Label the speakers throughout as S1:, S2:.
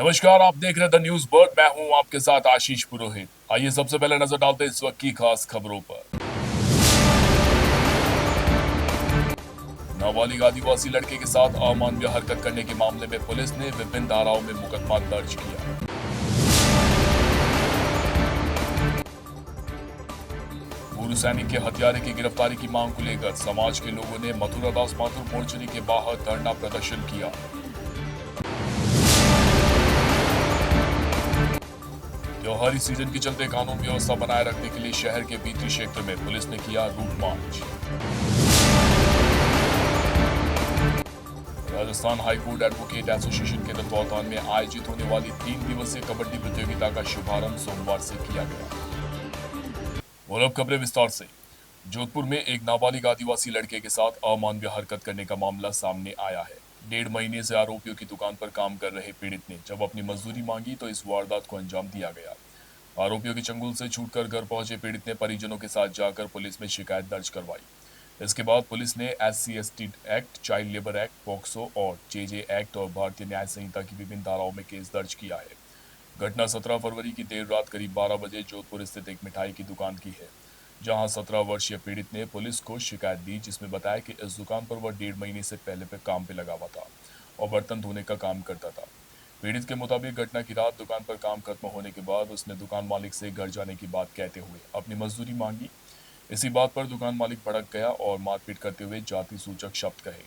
S1: नमस्कार, आप देख रहे हैं द न्यूज बर्ड। मैं हूं आपके साथ आशीष पुरोहित। आइए सबसे पहले नजर डालते हैं इस वक्त की खास खबरों पर। नाबालिग आदिवासी लड़के के साथ अमानवीय हरकत करने के मामले में पुलिस ने विभिन्न धाराओं में मुकदमा दर्ज किया। पूर्व सैनिक के हत्यारे की गिरफ्तारी की मांग को लेकर समाज के लोगों ने मथुरा दास माथुर मोर्चरी के बाहर धरना प्रदर्शन किया। त्योहारी सीजन के चलते कानून व्यवस्था बनाए रखने के लिए शहर के भीतरी क्षेत्र में पुलिस ने किया route march. Rajasthan high court advocate association के तत्वावधान में आयोजित होने वाली 3 दिवसीय कबड्डी प्रतियोगिता का शुभारंभ सोमवार से किया गया। और अब खबरें विस्तार से। जोधपुर में एक नाबालिग आदिवासी लड़के के साथ अमानवीय हरकत करने का मामला सामने आया है। 1.5 महीने से आरोपियों की दुकान पर काम कर रहे पीड़ित ने जब अपनी मजदूरी मांगी तो इस वारदात को अंजाम दिया गया। आरोपियों के चंगुल से छूटकर घर पहुंचे पीड़ित ने परिजनों के साथ जाकर पुलिस में शिकायत दर्ज करवाई। इसके बाद पुलिस ने SC/ST act, child labour act, POCSO और JJ एक्ट और भारतीय न्याय संहिता की विभिन्न धाराओं में केस दर्ज किया है। घटना 17 फरवरी की देर रात करीब 12 बजे जोधपुर स्थित एक मिठाई की दुकान की है, जहां 17 वर्षीय पीड़ित ने पुलिस को शिकायत दी, जिसमें बताया कि इस दुकान पर वह 1.5 महीने से पहले पे काम पे लगा हुआ था और बर्तन धोने का काम करता था। पीड़ित के मुताबिक घटना की रात दुकान पर काम खत्म होने के बाद उसने दुकान मालिक से घर जाने की बात कहते हुए अपनी मजदूरी मांगी। इसी बात पर दुकान मालिक भड़क गया और मारपीट करते हुए जाति सूचक शब्द कहे।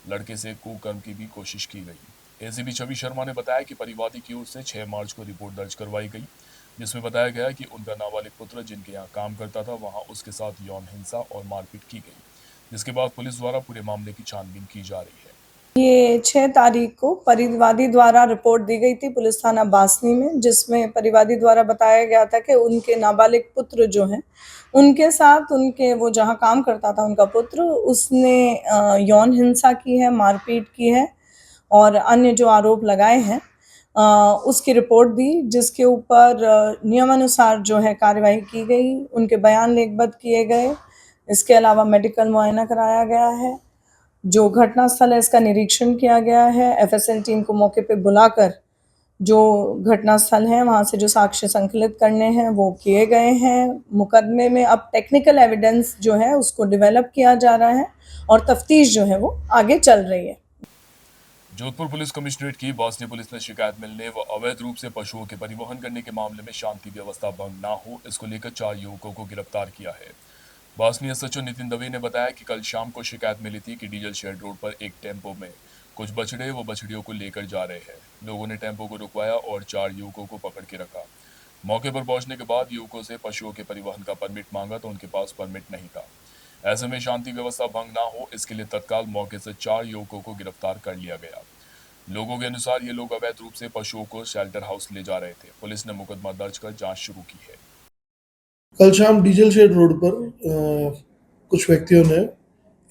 S1: लड़के से कुकर्म की भी कोशिश की गई। एसीपी छवि शर्मा ने बताया कि परिवादी की ओर से 6 मार्च को रिपोर्ट दर्ज करवाई गई, जिसमें बताया गया कि उनका नाबालिग पुत्र जिनके यहाँ काम करता था वहां उसके साथ यौन हिंसा और मारपीट की गई, जिसके बाद पुलिस द्वारा पूरे मामले की छानबीन की जा रही है।
S2: ये 6 तारीख को परिवादी द्वारा रिपोर्ट दी गई थी पुलिस थाना बासनी में, जिसमें परिवादी द्वारा बताया गया था कि उनके नाबालिग पुत्र जो हैं उनके साथ उनके वो जहाँ काम करता था उनका पुत्र उसने यौन हिंसा की है, मारपीट की है और अन्य जो आरोप लगाए हैं उसकी रिपोर्ट दी, जिसके ऊपर नियमानुसार जो है कार्यवाही की गई, उनके बयान लेखबद्ध किए गए। इसके अलावा मेडिकल मुआयना कराया गया है। जो घटनास्थल है इसका निरीक्षण किया गया है। FSL टीम को मौके पे बुलाकर जो घटनास्थल है वहाँ से जो साक्ष्य संकलित करने हैं वो किए गए हैं। मुकदमे में अब टेक्निकल एविडेंस जो है उसको डेवलप किया जा रहा है और तफ्तीश जो है वो आगे चल रही है।
S1: जोधपुर पुलिस कमिश्नरेट की बासनी पुलिस ने शिकायत मिलने व अवैध रूप से पशुओं के परिवहन करने के मामले में शांति व्यवस्था भंग न हो, इसको लेकर 4 युवकों को गिरफ्तार किया है। बासनी SHO नितिन दवे ने बताया कि कल शाम को शिकायत मिली थी कि डीजल शेड रोड पर एक टेम्पो में कुछ बछड़े व बछड़ियों को लेकर जा रहे हैं। लोगों ने टेम्पो को रुकवाया और 4 युवकों को पकड़ के रखा। मौके पर पहुंचने के बाद युवकों से पशुओं के परिवहन का परमिट मांगा तो उनके पास परमिट नहीं था। ऐसे में शांति व्यवस्था भंग न हो, इसके लिए तत्काल मौके से 4 युवकों को गिरफ्तार कर लिया गया। लोगों के अनुसार ये लोग अवैध रूप से पशुओं को शेल्टर हाउस ले जा रहे थे। पुलिस ने मुकदमा दर्ज कर जांच शुरू की है।
S3: कल शाम डीजल शेड रोड पर कुछ व्यक्तियों ने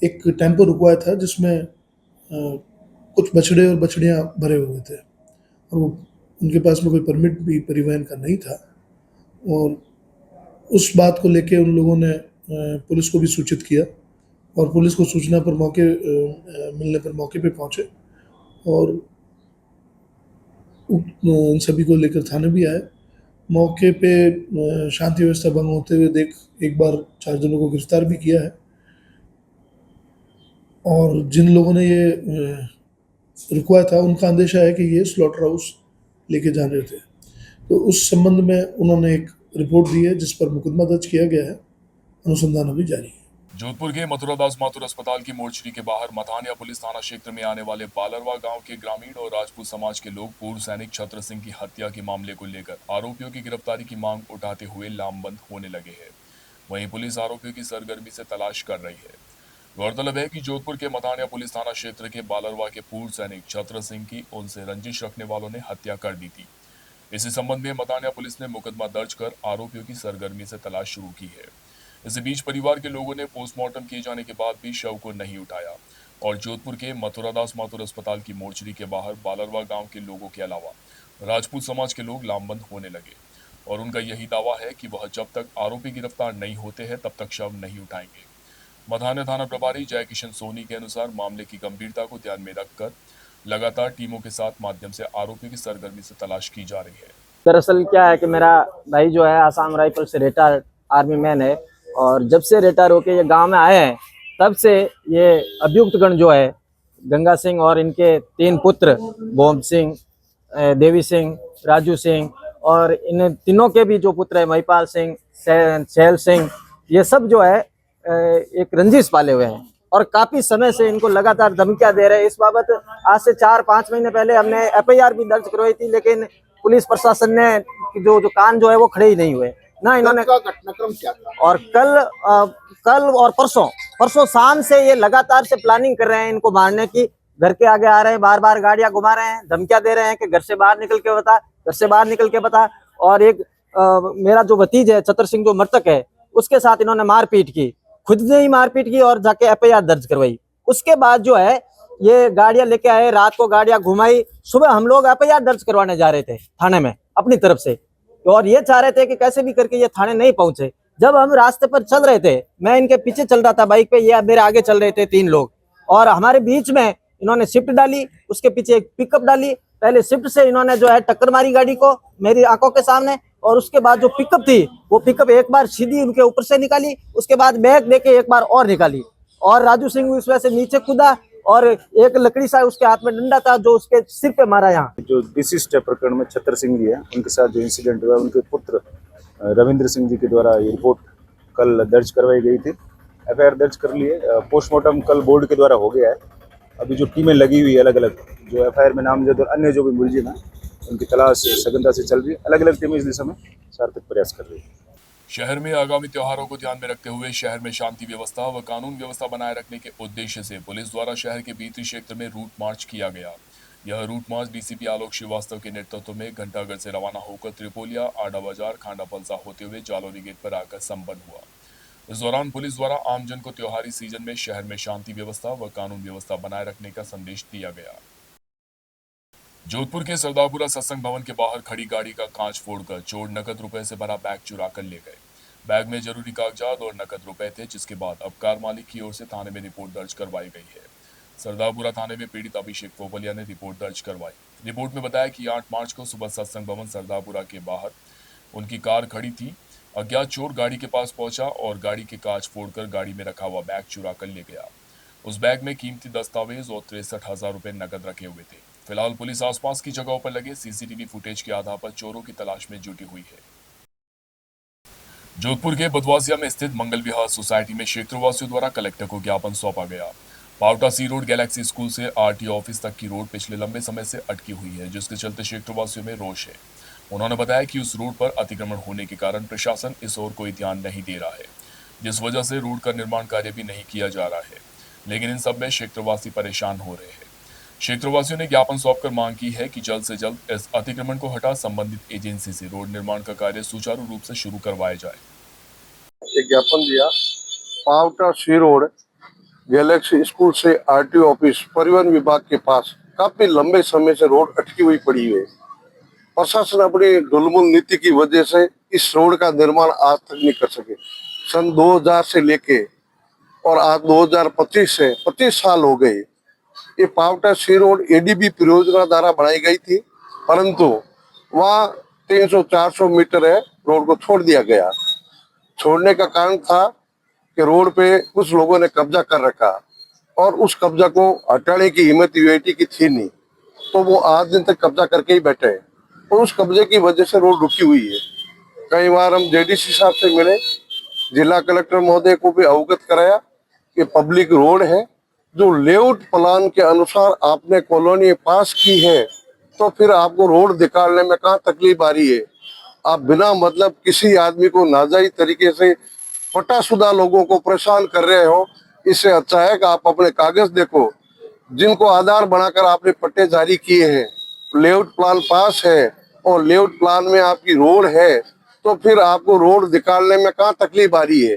S3: एक टेम्पो रुकवाया था, जिसमें कुछ बछड़े और बछड़ियां भरे हुए थे और उनके पास में कोई परमिट भी परिवहन का नहीं था। और उस बात को लेके उन लोगों ने पुलिस को भी सूचित किया और पुलिस को सूचना पर मिलने पर मौके पे पहुंचे और उन सभी को लेकर थाने भी आए। मौके पे शांति व्यवस्था भंग होते हुए देख एक बार 4 जनों को गिरफ्तार भी किया है और जिन लोगों ने ये रुकवाया था उनका अंदेशा है कि ये स्लॉटर हाउस लेके जा रहे थे। तो उस संबंध में उन्होंने एक रिपोर्ट दी है, जिस पर मुकदमा दर्ज किया गया है। अनुसंधान अभी जारी है।
S1: जोधपुर के मथुरा दास माथुर अस्पताल की मोर्चरी के बाहर मथानिया पुलिस थाना क्षेत्र में आने वाले बालरवा गांव के ग्रामीण और राजपूत समाज के लोग पूर्व सैनिक छत्र सिंह की हत्या के मामले को लेकर आरोपियों की गिरफ्तारी की मांग उठाते हुए लामबंद होने लगे हैं। वहीं पुलिस आरोपियों की सरगर्मी से तलाश कर रही है। गौरतलब है कि जोधपुर के मथानिया पुलिस थाना क्षेत्र के बालरवा के पूर्व सैनिक छत्र सिंह की उनसे रंजिश रखने वालों ने हत्या कर दी थी। इसी संबंध में मथानिया पुलिस ने मुकदमा दर्ज कर आरोपियों की सरगर्मी से तलाश शुरू की है। इसी बीच परिवार के लोगों ने पोस्टमार्टम किए जाने के बाद भी शव को नहीं उठाया और जोधपुर के मथुरादास माथुर अस्पताल की मोर्चरी के बाहर बालरवा गांव के लोगों के अलावा राजपूत समाज के लोग लामबंद होने लगे और उनका यही दावा है कि वह जब तक आरोपी गिरफ्तार नहीं होते हैं तब तक शव नहीं उठाएंगे। मथानिया थाना प्रभारी जय किशन सोनी के अनुसार मामले की गंभीरता को ध्यान में रखकर लगातार टीमों के साथ माध्यम से आरोपी की सरगर्मी से तलाश की जा रही है।
S4: दरअसल क्या है कि मेरा भाई जो है आसाम राइफल से रिटायर्ड आर्मी मैन है, और जब से रिटायर होके ये गांव में आए हैं तब से ये अभियुक्त गण जो है गंगा सिंह और इनके 3 पुत्र बोम सिंह, देवी सिंह, राजू सिंह, और इन तीनों के भी जो पुत्र है महिपाल सिंह, सैल सिंह, ये सब जो है एक रंजिश पाले हुए हैं और काफी समय से इनको लगातार धमकियां दे रहे हैं। इस बाबत आज से 4-5 महीने पहले हमने एफआईआर भी दर्ज करवाई थी, लेकिन पुलिस प्रशासन ने जो कान जो है वो खड़े ही नहीं हुए ना। इन्होंने
S5: घटनाक्रम क्या था?
S4: और कल और परसों शाम से ये लगातार से प्लानिंग कर रहे हैं इनको मारने की। घर के आगे आ रहे हैं, बार बार गाड़ियां घुमा रहे हैं, धमकियां दे रहे हैं कि घर से बाहर निकल के बता, घर से बाहर निकल के बता। और एक मेरा जो भतीज है छतर सिंह जो मृतक है, उसके साथ इन्होंने मारपीट की, खुद ने ही मारपीट की और जाके एफआईआर दर्ज करवाई। उसके बाद जो है ये गाड़ियां लेके आए, रात को गाड़ियां घुमाई, सुबह हम लोग एफआईआर दर्ज करवाने जा रहे थे थाने में अपनी तरफ से, और ये चाह रहे थे कि कैसे भी करके ये थाने नहीं पहुंचे। जब हम रास्ते पर चल रहे थे, मैं इनके पीछे चल रहा था बाइक पे, ये मेरे आगे चल रहे थे 3 लोग, और हमारे बीच में इन्होंने शिफ्ट डाली, उसके पीछे एक पिकअप डाली। पहले शिफ्ट से इन्होंने जो है टक्कर मारी गाड़ी को मेरी आंखों के सामने, और उसके बाद जो पिकअप थी वो पिकअप एक बार सीधी उनके ऊपर से निकाली, उसके बाद बैग देके एक बार और निकाली, और राजू सिंह उस वजह से नीचे कूदा और एक लकड़ी सा उसके हाथ में डंडा था जो उसके सिर पे मारा। यहाँ
S5: जो विशिष्ट प्रकरण में छतर सिंह जी है, उनके साथ जो इंसिडेंट हुआ, उनके पुत्र रविंद्र सिंह जी के द्वारा ये रिपोर्ट कल दर्ज करवाई गई थी। एफआईआर दर्ज कर लिए, पोस्टमार्टम कल बोर्ड के द्वारा हो गया है। अभी जो टीमें लगी हुई है अलग अलग, जो एफआईआर में नामजद और अन्य जो भी मुलजिम है, उनकी तलाश सघनता से चल रही है। अलग अलग टीमें इस दिशा में सार्थक प्रयास कर रही है।
S1: शहर में आगामी त्योहारों को ध्यान में रखते हुए शहर में शांति व्यवस्था व कानून व्यवस्था बनाए रखने के उद्देश्य से पुलिस द्वारा शहर के भीतरी क्षेत्र में रूट मार्च किया गया। यह रूट मार्च डीसीपी आलोक श्रीवास्तव के नेतृत्व में घंटाघर से रवाना होकर त्रिपोलिया, आडा बाजार, खांडा पलसा होते हुए जालौरी गेट पर आकर संपन्न हुआ। इस दौरान पुलिस द्वारा आमजन को त्योहारी सीजन में शहर में शांति व्यवस्था व कानून व्यवस्था बनाए रखने का संदेश दिया गया। जोधपुर के सरदारपुरा सत्संग भवन के बाहर खड़ी गाड़ी का कांच फोड़कर चोर नकद रुपए से भरा बैग चुरा कर ले गए। बैग में जरूरी कागजात और नकद रुपए थे, जिसके बाद अब कार मालिक की ओर से थाने में रिपोर्ट दर्ज करवाई गई है। सरदारपुरा थाने में पीड़ित अभिषेक पोपलिया ने रिपोर्ट दर्ज करवाई। रिपोर्ट में बताया कि 8 मार्च को सुबह सत्संग भवन सरदारपुरा के बाहर उनकी कार खड़ी थी। अज्ञात चोर गाड़ी के पास पहुंचा और गाड़ी के कांच फोड़कर गाड़ी में रखा हुआ बैग चुरा कर ले गया। उस बैग में कीमती दस्तावेज और 63,000 रुपए नकद रखे हुए थे। फिलहाल पुलिस आसपास की जगहों पर लगे सीसीटीवी फुटेज के आधार पर चोरों की तलाश में जुटी हुई है। जोधपुर के बदवासिया में स्थित मंगल विहार सोसाइटी में क्षेत्रवासियों द्वारा कलेक्टर को ज्ञापन सौंपा गया। पावटा सी रोड गैलेक्सी स्कूल से आरटीओ ऑफिस तक की रोड पिछले लंबे समय से अटकी हुई है, जिसके चलते क्षेत्रवासियों में रोष है। उन्होंने बताया कि उस रोड पर अतिक्रमण होने के कारण प्रशासन इस ओर कोई ध्यान नहीं दे रहा है, जिस वजह से रोड का निर्माण कार्य भी नहीं किया जा रहा है। लेकिन इन सब में क्षेत्रवासी परेशान हो रहे हैं। क्षेत्रवासियों ने ज्ञापन सौंपकर मांग की है कि जल्द से जल्द इस अतिक्रमण को हटा संबंधित एजेंसी से रोड निर्माण का कार्य सुचारू रूप से शुरू करवाया जाए।
S6: एक ज्ञापन दिया, पावटा सी रोड गैलेक्सी स्कूल से आरटीओ ऑफिस परिवहन विभाग के पास काफी लंबे समय से रोड अटकी हुई पड़ी है। प्रशासन अपनी ढुलमुल नीति की वजह से इस रोड का निर्माण आज तक नहीं कर सके। सन 2000 से लेके और आज 2025 से 25 साल हो गए। ये पावटा सी रोड एडीबी परियोजना द्वारा बनाई गई थी, परंतु वहाँ 300-400 मीटर है रोड को छोड़ दिया गया। छोड़ने का कारण था कि रोड पे कुछ लोगों ने कब्जा कर रखा और उस कब्जा को हटाने की हिम्मत यूआईटी की थी नहीं, तो वो आज दिन तक कब्जा करके ही बैठे हैं और उस कब्जे की वजह से रोड रुकी हुई है। कई बार हम जेडीसी साहब से मिले, जिला कलेक्टर महोदय को भी अवगत कराया कि पब्लिक रोड है, जो लेआउट प्लान के अनुसार आपने कॉलोनी पास की है, तो फिर आपको रोड निकालने में कहाँ तकलीफ आ रही है। आप बिना मतलब किसी आदमी को नाजायज तरीके से पटाशुदा लोगों को परेशान कर रहे हो। इससे अच्छा है कि आप अपने कागज देखो, जिनको आधार बनाकर आपने पट्टे जारी किए हैं, लेआउट प्लान पास है और लेआउट प्लान में आपकी रोड है, तो फिर आपको रोड निकालने में कहाँ तकलीफ आ रही है।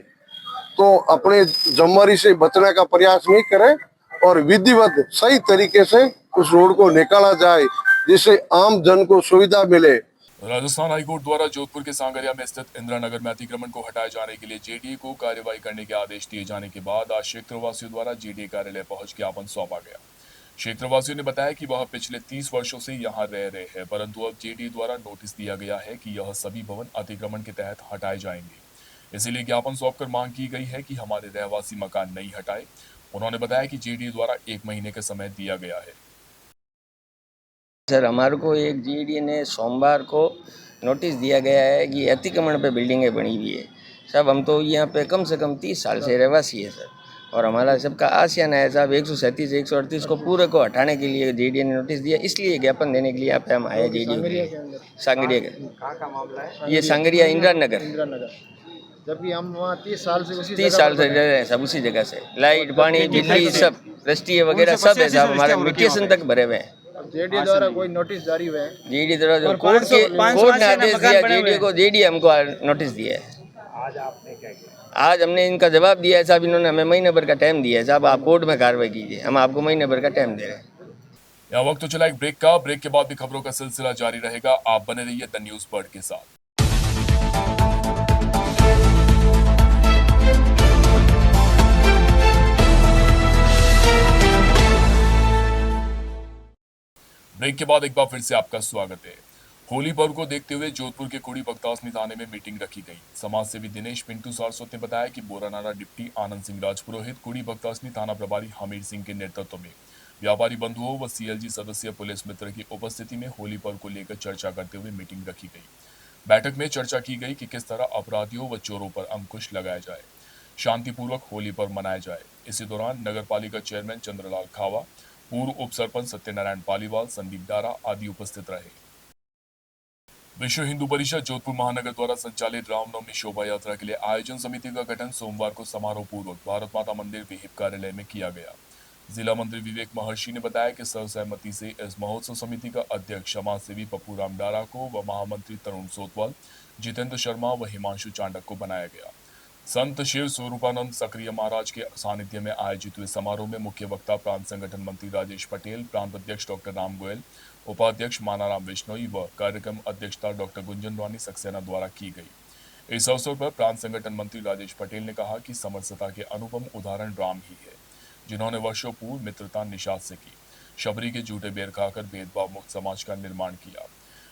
S6: तो अपने जिम्मेदारी से बचने का प्रयास नहीं करें और विधिवत सही तरीके से उस रोड को निकाला जाए, जिससे आम जन को सुविधा मिले।
S1: राजस्थान हाईकोर्ट द्वारा जोधपुर के सांगरिया में स्थित इंदिरा नगर में अतिक्रमण को हटाए जाने के लिए जेडीए को कार्यवाही करने के आदेश दिए जाने के बाद आज क्षेत्रवासियों द्वारा जेडीए कार्यालय पहुंच ज्ञापन सौंपा गया। क्षेत्रवासियों ने बताया कि वह पिछले 30 वर्षों से यहां रह रहे हैं, परंतु अब जेडीए द्वारा नोटिस दिया गया है कि यह सभी भवन अतिक्रमण के तहत हटाए जाएंगे। इसीलिए ज्ञापन सौंपकर मांग की गई है कि हमारे रहवासी मकान नहीं हटाए। उन्होंने बताया कि जेडीए द्वारा 1 महीने का समय दिया गया है।
S7: सर, हमारे को एक जीडी ने सोमवार को नोटिस दिया गया है कि अतिक्रमण पे बिल्डिंगें बनी हुई है। साहब, हम तो यहाँ पे कम से कम 30 साल से रहवासी है सर, और हमारा सबका आसियाना है साहब। 137 138 को पूरे को हटाने के लिए जेडीए ने नोटिस दिया, इसलिए ज्ञापन देने के लिए यहाँ पे हम आए। जेडीए सांगरिया के
S8: कहाँ का मामला है?
S7: ये सांगरिया इंदिरा नगर,
S8: जबकि हम वहाँ 30 साल से
S7: 30 साल से रह रहे हैं सब उसी जगह से। लाइट, पानी, बिजली सब, रजिस्ट्री वगैरह सब है साहब। हमारे मिटेशन तक भरे हुए हैं।
S8: जेडीए द्वारा कोई नोटिस जारी हुए हैं?
S7: जेडीए द्वारा जो कोर्ट ने आदेश दिया, जेडीए को, जेडीए हमको नोटिस दिया है।
S8: आज आपने क्या किया?
S7: आज हमने इनका जवाब दिया है साहब। इन्होंने हमें महीने भर का टाइम दिया है साहब, आप कोर्ट में कार्रवाई कीजिए, हम आपको महीने भर का टाइम दे रहे हैं।
S1: यह वक्त तो चला एक ब्रेक का। ब्रेक के बाद भी खबरों का सिलसिला जारी रहेगा। आप बने रहिए द न्यूज़ बर्ड के साथ। ब्रेक के बाद एक बार फिर से आपका स्वागत है। होली पर्व को देखते हुए जोधपुर के कुड़ी बख्तासनी थाने में मीटिंग रखी गई। समाज सेवी दिनेश पिंटू सारस्वत ने बताया कि बोरानारा डिप्टी आनंद सिंह राजपुरोहित, कुड़ी बख्तासनी थाना प्रभारी हमीर सिंह के नेतृत्व में व्यापारी बंधुओं व सीएलजी सदस्य पुलिस मित्र की उपस्थिति में होली पर्व को लेकर चर्चा करते हुए मीटिंग रखी गई। बैठक में चर्चा की गई कि किस तरह अपराधियों व चोरों पर अंकुश लगाया जाए, शांतिपूर्वक होली पर्व मनाया जाए। इसी दौरान नगर पालिका चेयरमैन चंद्रलाल खावा, पूर्व उप सरपंच सत्यनारायण पालीवाल, संदीप डारा आदि उपस्थित रहे। विश्व हिंदू परिषद जोधपुर महानगर द्वारा संचालित रामनवमी शोभा यात्रा के लिए आयोजन समिति का गठन सोमवार को समारोह पूर्वक भारत माता मंदिर विहिप कार्यालय में किया गया। जिला मंत्री विवेक महर्षि ने बताया कि सर्वसहमति से इस महोत्सव समिति का अध्यक्ष समाज सेवी पप्पू राम डारा को व महामंत्री तरुण सोतवाल, जितेंद्र शर्मा व हिमांशु चांडक को बनाया गया। संत शिव स्वरूपानंद सक्रिय महाराज के सानिध्य में आयोजित हुए समारोह में मुख्य वक्ता प्रांत संगठन मंत्री राजेश पटेल, प्रांत अध्यक्ष डॉक्टर राम गोयल, उपाध्यक्ष मानाराम बिश्नोई व कार्यक्रम अध्यक्षता डॉक्टर गुंजन रानी सक्सेना द्वारा की गई। इस अवसर पर प्रांत संगठन मंत्री राजेश पटेल ने कहा कि समरसता के अनुपम उदाहरण राम ही है, जिन्होंने वर्षों पूर्व मित्रता निषाद से की, शबरी के झूठे बेर खाकर भेदभाव मुक्त समाज का निर्माण किया।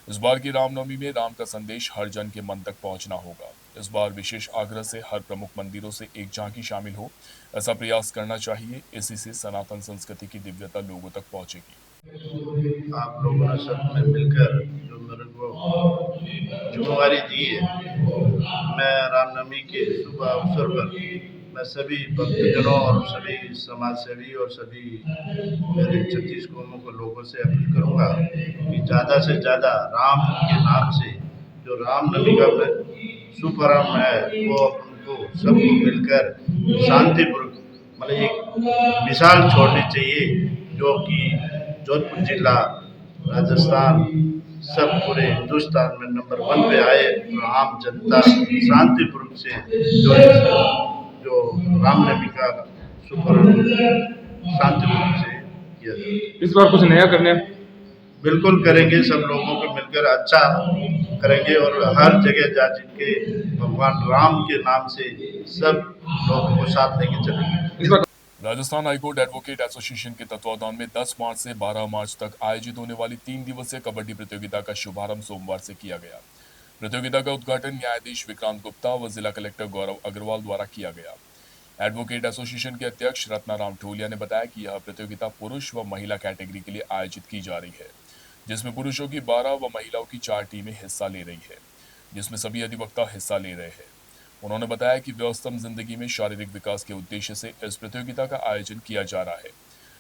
S1: इस बार की रामनवमी में राम का संदेश हर जन के मन तक पहुंचना होगा। इस बार विशेष आग्रह से हर प्रमुख मंदिरों से एक झांकी शामिल हो, ऐसा प्रयास करना चाहिए। इसी से सनातन संस्कृति की दिव्यता लोगों तक पहुंचेगी।
S9: आप लोगों ने सब में मिलकर जो मेरे को जिम्मेवारी दी है, मैं रामनवमी के शुभ अवसर पर मैं सभी भक्तजनों और सभी समाज सेवी और सभी मेरे 36 कौमों के लोगों से अपील करूंगा कि ज़्यादा से ज़्यादा राम के नाम से जो रामनवमी का शुभ आरम्भ है वो उनको सबको मिलकर शांतिपूर्वक मतलब एक मिसाल छोड़नी चाहिए, जो कि जोधपुर जिला, राजस्थान, सब पूरे हिंदुस्तान में नंबर 1 पे आए। आम जनता शांतिपूर्वक से जो रामनवमी का शुभ शांतिपूर्वक से किया जाए।
S10: इस बार कुछ नया करने
S9: बिल्कुल करेंगे, सब लोगों को मिलकर अच्छा करेंगे और हर जगह जा जिनके भगवान राम के नाम से सब लोगों को साथ लेके चलेंगे।
S1: राजस्थान हाईकोर्ट एडवोकेट एसोसिएशन के तत्वावधान में 10 मार्च से 12 मार्च तक आयोजित होने वाली 3 दिवसीय कबड्डी प्रतियोगिता का शुभारंभ सोमवार से किया गया। प्रतियोगिता का उद्घाटन न्यायाधीश विक्रांत गुप्ता व जिला कलेक्टर गौरव अग्रवाल द्वारा किया गया। एडवोकेट एसोसिएशन के अध्यक्ष रत्नाराम ठोलिया ने बताया कि यह प्रतियोगिता पुरुष व महिला कैटेगरी के लिए आयोजित की जा रही है, जिसमें पुरुषों की 12 व महिलाओं की 4 टीमें हिस्सा ले रही है, जिसमें सभी अधिवक्ता हिस्सा ले रहे हैं। उन्होंने बताया कि व्यस्तम जिंदगी में शारीरिक विकास के उद्देश्य से इस प्रतियोगिता का आयोजन किया जा रहा है।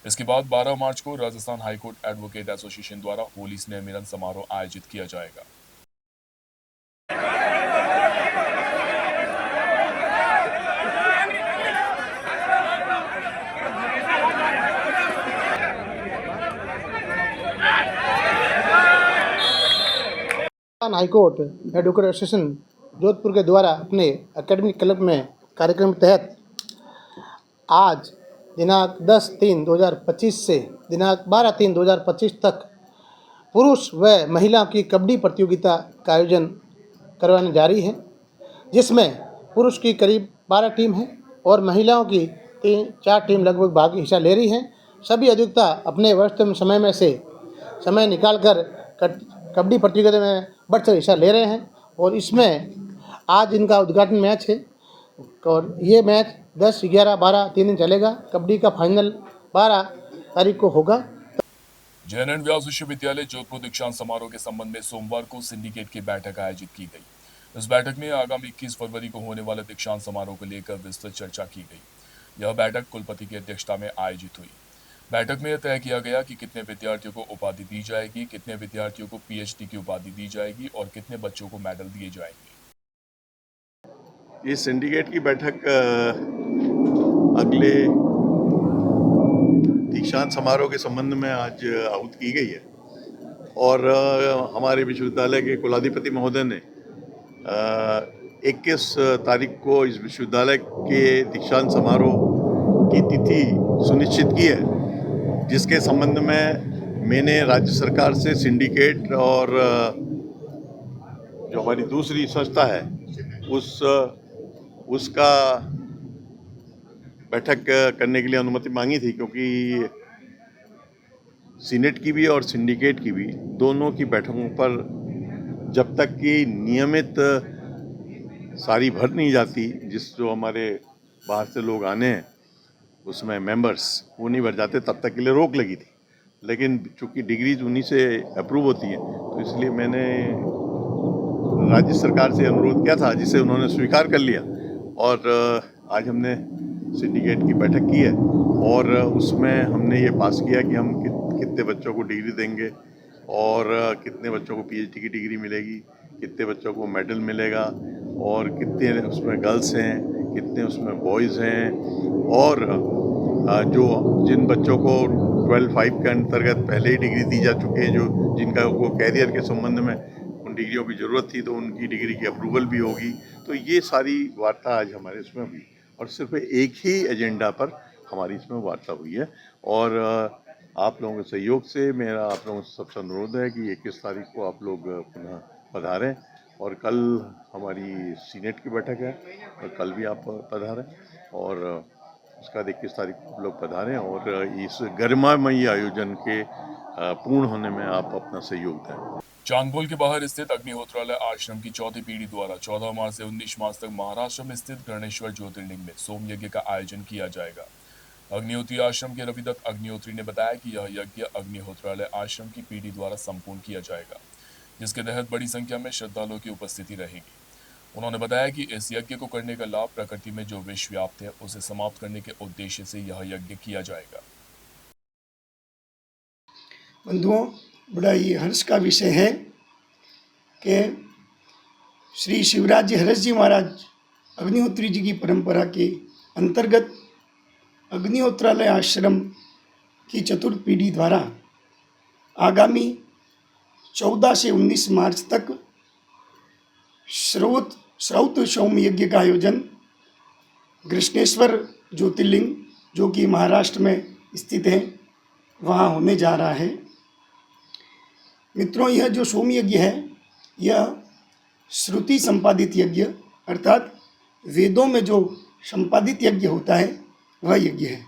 S1: इसके बाद 12 मार्च को राजस्थान हाईकोर्ट एडवोकेट एसोसिएशन द्वारा होली स्नेह मिलन समारोह आयोजित किया जाएगा।
S11: हाईकोर्ट एडवोकेट एसोसिएशन जोधपुर के द्वारा अपने एकेडमिक क्लब में कार्यक्रम के तहत आज दिनांक 10/3/2025 से दिनांक 12/3/2025 तक पुरुष व महिलाओं की कबड्डी प्रतियोगिता का आयोजन करवाने जा रही है, जिसमें पुरुष की करीब 12 टीम है और महिलाओं की 3-4 टीम लगभग भाग हिस्सा ले रही हैं। सभी अधिवक्ता अपने व्यस्त समय में से समय निकालकर कबड्डी प्रतियोगिता में बढ़ चढ़ हिस्सा ले रहे हैं और इसमें आज इनका उद्घाटन मैच है और ये मैच 10, 11, 12 3 दिन चलेगा। कबड्डी का फाइनल 12 तारीख को होगा।
S1: जयनंद व्यास विश्वविद्यालय जोधपुर दीक्षांत समारोह के संबंध में सोमवार को सिंडिकेट की बैठक आयोजित की गई। इस बैठक में आगामी 21 फरवरी को होने वाले दीक्षांत समारोह को लेकर विस्तृत चर्चा की गई। यह बैठक कुलपति की अध्यक्षता में आयोजित हुई। बैठक में यह तय किया गया कि कितने विद्यार्थियों को उपाधि दी जाएगी, कितने विद्यार्थियों को पीएचडी की उपाधि दी जाएगी और कितने बच्चों को मेडल दिए जाएंगे।
S9: ये सिंडिकेट की बैठक अगले दीक्षांत समारोह के संबंध में आज आहूत की गई है और हमारे विश्वविद्यालय के कुलाधिपति महोदय ने 21 तारीख को इस विश्वविद्यालय के दीक्षांत समारोह की तिथि सुनिश्चित की है, जिसके संबंध में मैंने राज्य सरकार से सिंडिकेट और जो हमारी दूसरी संस्था है उसका बैठक करने के लिए अनुमति मांगी थी, क्योंकि सीनेट की भी और सिंडिकेट की भी दोनों की बैठकों पर जब तक कि नियमित सारी भर नहीं जाती, जो हमारे बाहर से लोग आने हैं उसमें मेंबर्स वो नहीं भर जाते, तब तक के लिए रोक लगी थी। लेकिन चूंकि डिग्रीज उन्हीं से अप्रूव होती हैं, तो इसलिए मैंने राज्य सरकार से अनुरोध किया था, जिसे उन्होंने स्वीकार कर लिया और आज हमने सिंडिकेट की बैठक की है और उसमें हमने ये पास किया कि हम कितने बच्चों को डिग्री देंगे और कितने बच्चों को पीएचडी की डिग्री मिलेगी, कितने बच्चों को मेडल मिलेगा और कितने उसमें गर्ल्स हैं, कितने उसमें बॉयज़ हैं और जो जिन बच्चों को 12-5 के अंतर्गत पहले ही डिग्री दी जा चुकी है, जो जिनका वो कैरियर के संबंध में उन डिग्रियों की ज़रूरत थी, तो उनकी डिग्री की अप्रूवल भी होगी। तो ये सारी वार्ता आज हमारे इसमें हुई और सिर्फ एक ही एजेंडा पर हमारी इसमें वार्ता हुई है और आप लोगों के सहयोग से मेरा आप लोगों से सबसे अनुरोध है कि 21 तारीख को आप लोग पुनः पधारें और कल हमारी सीनेट की बैठक है और कल भी आप पधारें और उसका 21 तारीख को आप लोग पधारें और इस गरिमामयी आयोजन के पूर्ण होने में आप अपना सहयोग दें।
S1: चांदपोल के बाहर स्थित अग्निहोत्रालय आश्रम की चौथी पीढ़ी द्वारा 14 मार्च से 19 मार्च तक महाराष्ट्र में स्थित गणेश्वर ज्योतिर्लिंग में सोम यज्ञ का आयोजन किया जाएगा। अग्निहोत्री आश्रम के रविदत्त अग्निहोत्री ने बताया कि यह यज्ञ अग्निहोत्रालय आश्रम की पीढ़ी द्वारा संपूर्ण किया जाएगा, जिसके तहत बड़ी संख्या में श्रद्धालुओं की उपस्थिति रहेगी। उन्होंने बताया कि इस यज्ञ को करने का लाभ प्रकृति में जो विष व्याप्त है उसे समाप्त करने के उद्देश्य से यह यज्ञ किया जाएगा।
S10: बंधुओं, बड़ा ये हर्ष का विषय है कि श्री शिवराज जी हरस जी महाराज अग्निहोत्री जी की परंपरा के अंतर्गत अग्निहोत्रालय आश्रम की चतुर्थ पीढ़ी द्वारा आगामी 14 से 19 मार्च तक श्रौत सोम यज्ञ का आयोजन कृष्णेश्वर ज्योतिर्लिंग जो कि महाराष्ट्र में स्थित है वहाँ होने जा रहा है। मित्रों, यह जो सोम यज्ञ है यह श्रुति संपादित यज्ञ अर्थात वेदों में जो संपादित यज्ञ होता है वह यज्ञ है।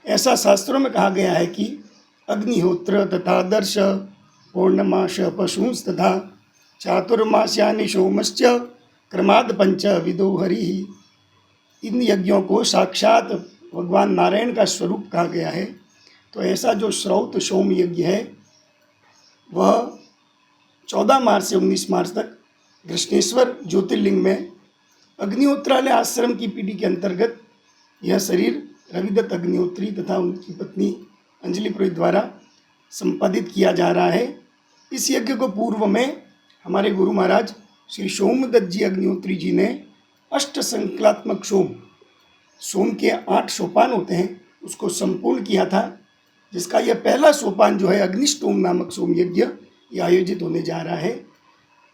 S10: ऐसा शास्त्रों में कहा गया है कि अग्निहोत्र तथा दर्श पौर्णमास पशुंस तथा चातुर्मास्यानि सोमश्च क्रमाद पंच विदो हरि। इन यज्ञों को साक्षात भगवान नारायण का स्वरूप कहा गया है। तो ऐसा जो श्रौत सोम यज्ञ है वह 14 मार्च से 19 मार्च तक कृष्णेश्वर ज्योतिर्लिंग में अग्निहोत्रालय आश्रम की पीढ़ी के अंतर्गत यह शरीर रविदत्त अग्निहोत्री तथा उनकी पत्नी अंजलि पुरोहित द्वारा संपादित किया जा रहा है। इस यज्ञ को पूर्व में हमारे गुरु महाराज श्री सोमदत्त जी अग्निहोत्री जी ने अष्ट संकलात्मक सोम के 8 सोपान होते हैं उसको संपूर्ण किया था, जिसका यह पहला सोपान जो है अग्निष्टोम नामक सोम यज्ञ ये आयोजित होने जा रहा है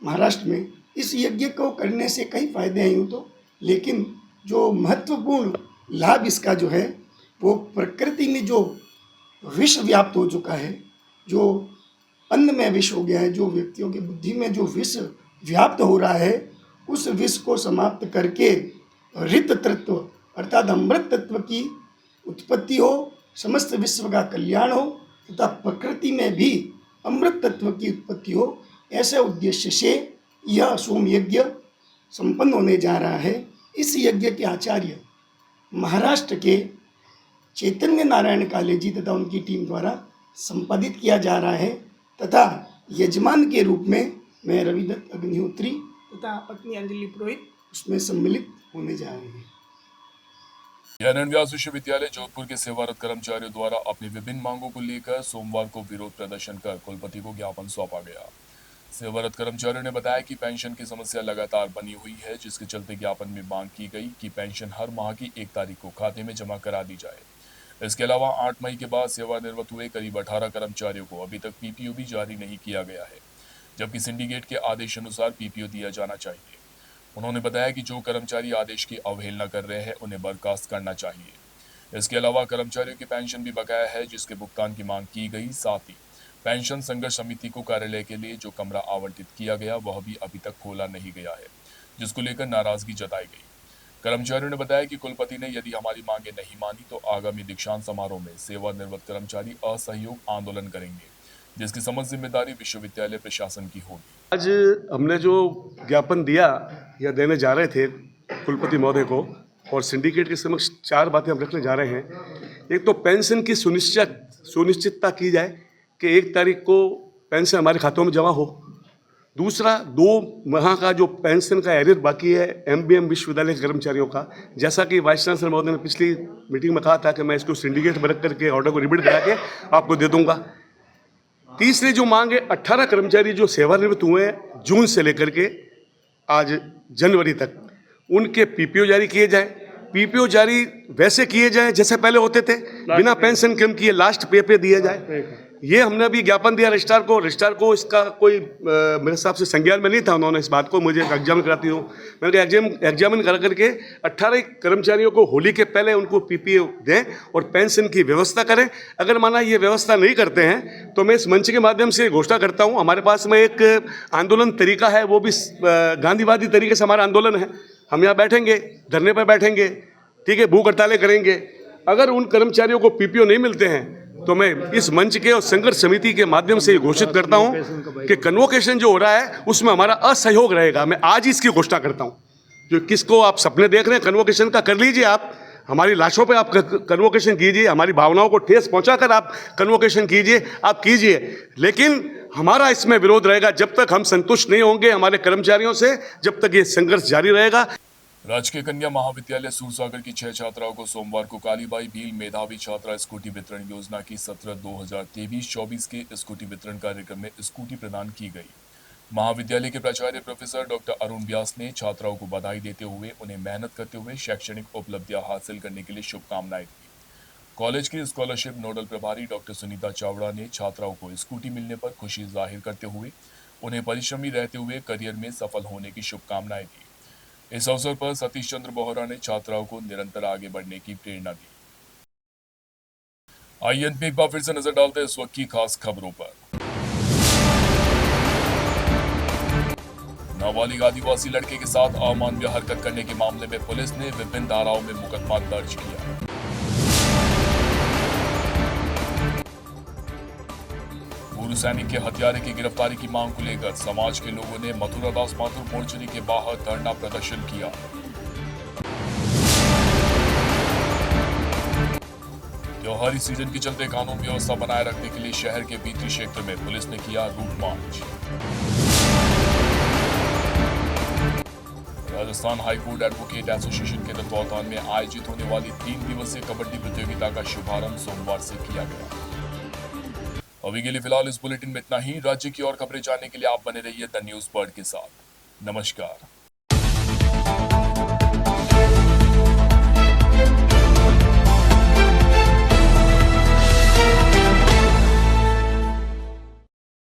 S10: महाराष्ट्र में। इस यज्ञ को करने से कई फायदे हैं यूँ तो, लेकिन जो महत्वपूर्ण लाभ इसका जो है वो प्रकृति में जो विष व्याप्त हो चुका है, जो अन्न में विष हो गया है, जो व्यक्तियों की बुद्धि में जो विष व्याप्त हो रहा है उस विष को समाप्त करके ऋत तत्व अर्थात अमृत तत्व की उत्पत्ति हो, समस्त विश्व का कल्याण हो तथा प्रकृति में भी अमृत तत्व की उत्पत्ति हो, ऐसे उद्देश्य से यह सोम यज्ञ संपन्न होने जा रहा है। इस यज्ञ के आचार्य महाराष्ट्र के चैतन्य नारायण काले जी तथा उनकी टीम द्वारा संपादित किया जा रहा है तथा यजमान के रूप में मैं रविदत्त अग्निहोत्री तथा पत्नी अंजलि पुरोहित उसमें सम्मिलित होने जा रहे हैं।
S1: ज्ञान व्यास विश्वविद्यालय जोधपुर के सेवारत कर्मचारियों द्वारा अपनी विभिन्न मांगों को लेकर सोमवार को विरोध प्रदर्शन कर कुलपति को ज्ञापन सौंपा गया। सेवारत कर्मचारियों ने बताया कि पेंशन की समस्या लगातार बनी हुई है, जिसके चलते ज्ञापन में मांग की गई कि पेंशन हर माह की 1 तारीख को खाते में जमा करा दी जाए। इसके अलावा 8 मई के बाद सेवानिवृत्त हुए करीब 18 कर्मचारियों को अभी तक पीपीओ भी जारी नहीं किया गया है, जबकि सिंडिकेट के आदेश अनुसार पीपीओ दिया जाना चाहिए। उन्होंने बताया कि जो कर्मचारी आदेश की अवहेलना कर रहे हैं उन्हें बर्खास्त करना चाहिए। इसके अलावा कर्मचारियों की पेंशन भी बकाया है, जिसके भुगतान की मांग की गई। साथ ही पेंशन संघर्ष समिति को कार्यालय के लिए जो कमरा आवंटित किया गया वह भी अभी तक खोला नहीं गया है, जिसको लेकर नाराजगी जताई गई। कर्मचारियों ने बताया कि कुलपति ने यदि हमारी मांगे नहीं मानी तो आगामी दीक्षांत समारोह में सेवानिवृत्त कर्मचारी असहयोग आंदोलन करेंगे, जिसकी समस्त जिम्मेदारी विश्वविद्यालय प्रशासन की होगी।
S12: आज हमने जो ज्ञापन दिया या देने जा रहे थे कुलपति महोदय को और सिंडिकेट के समक्ष 4 बातें हम रखने जा रहे हैं। एक तो पेंशन की सुनिश्चितता की जाए कि 1 तारीख को पेंशन हमारे खातों में जमा हो। दूसरा, 2 माह का जो पेंशन का एरियर बाकी है MBM विश्वविद्यालय के कर्मचारियों का, जैसा कि वाइस चांसलर महोदय ने पिछली मीटिंग में कहा था कि मैं इसको सिंडिकेट में रख करके ऑर्डर को रिबीट करा के आपको दे दूंगा। तीसरी जो मांग है, 18 कर्मचारी जो सेवानिवृत्त हुए हैं जून से लेकर के आज जनवरी तक, उनके पीपीओ जारी किए जाए। पीपीओ जारी वैसे किए जाए जैसे पहले होते थे, बिना पेंशन क्लेम किए लास्ट पे दिया जाए। ये हमने अभी ज्ञापन दिया रजिस्ट्रार को इसका कोई मेरे हिसाब से संज्ञान में नहीं था। उन्होंने इस बात को मुझे एग्जामिन कराती हूँ, मैंने कहा एग्जामिन करा करके 18 कर्मचारियों को होली के पहले उनको पीपीओ दें और पेंशन की व्यवस्था करें। अगर माना ये व्यवस्था नहीं करते हैं तो मैं इस मंच के माध्यम से घोषणा करता हूँ, हमारे पास में एक आंदोलन तरीका है, वो भी गांधीवादी तरीके से हमारा आंदोलन है। हम यहाँ बैठेंगे, धरने पर बैठेंगे, ठीक है, भूख हड़तालें करेंगे। अगर उन कर्मचारियों को पीपीओ नहीं मिलते हैं तो मैं इस मंच के और संघर्ष समिति के माध्यम से घोषित करता हूं कि कन्वोकेशन जो हो रहा है उसमें हमारा असहयोग रहेगा। मैं आज ही इसकी घोषणा करता हूं। जो किसको आप सपने देख रहे हैं कन्वोकेशन का, कर लीजिए आप, हमारी लाशों पे आप कन्वोकेशन कीजिए, हमारी भावनाओं को ठेस पहुंचाकर आप कन्वोकेशन कीजिए, आप कीजिए, लेकिन हमारा इसमें विरोध रहेगा। जब तक हम संतुष्ट नहीं होंगे हमारे कर्मचारियों से, जब तक ये संघर्ष जारी रहेगा।
S1: राजकीय कन्या महाविद्यालय सूरसागर की 6 छात्राओं को सोमवार को कालीबाई भील मेधावी छात्रा स्कूटी वितरण योजना की सत्र 2023-24 के स्कूटी वितरण कार्यक्रम में स्कूटी प्रदान की गई। महाविद्यालय के प्राचार्य प्रोफेसर डॉक्टर अरुण व्यास ने छात्राओं को बधाई देते हुए उन्हें मेहनत करते हुए शैक्षणिक उपलब्धियां हासिल करने के लिए शुभकामनाएं दी। कॉलेज की स्कॉलरशिप नोडल प्रभारी डॉक्टर सुनीता चावड़ा ने छात्राओं को स्कूटी मिलने पर खुशी जाहिर करते हुए उन्हें परिश्रमी रहते हुए करियर में सफल होने की शुभकामनाएं दी। इस अवसर पर सतीश चंद्र बोहरा ने छात्राओं को निरंतर आगे बढ़ने की प्रेरणा दी। आइए अंत में एक बार फिर से नजर डालते हैं इस वक्त की खास खबरों पर। नाबालिग आदिवासी लड़के के साथ अमानवीय हरकत करने के मामले में पुलिस ने विभिन्न धाराओं में मुकदमा दर्ज किया। पूर्व सैनिक के हत्यारे की गिरफ्तारी की मांग को लेकर समाज के लोगों ने मथुरा दास माथुर मोर्चरी के बाहर धरना प्रदर्शन किया। त्योहारी सीजन के चलते कानून व्यवस्था बनाए रखने के लिए शहर के भीतरी क्षेत्र में पुलिस ने किया route march. Rajasthan high court advocate association के तत्वावधान में आयोजित होने वाली 3 दिवसीय कबड्डी प्रतियोगिता का शुभारंभ सोमवार से किया गया। अभी के लिए फिलहाल इस बुलेटिन में इतना ही। राज्य की और खबरें जानने के लिए आप बने रहिए द न्यूज़ वर्ल्ड के साथ। नमस्कार।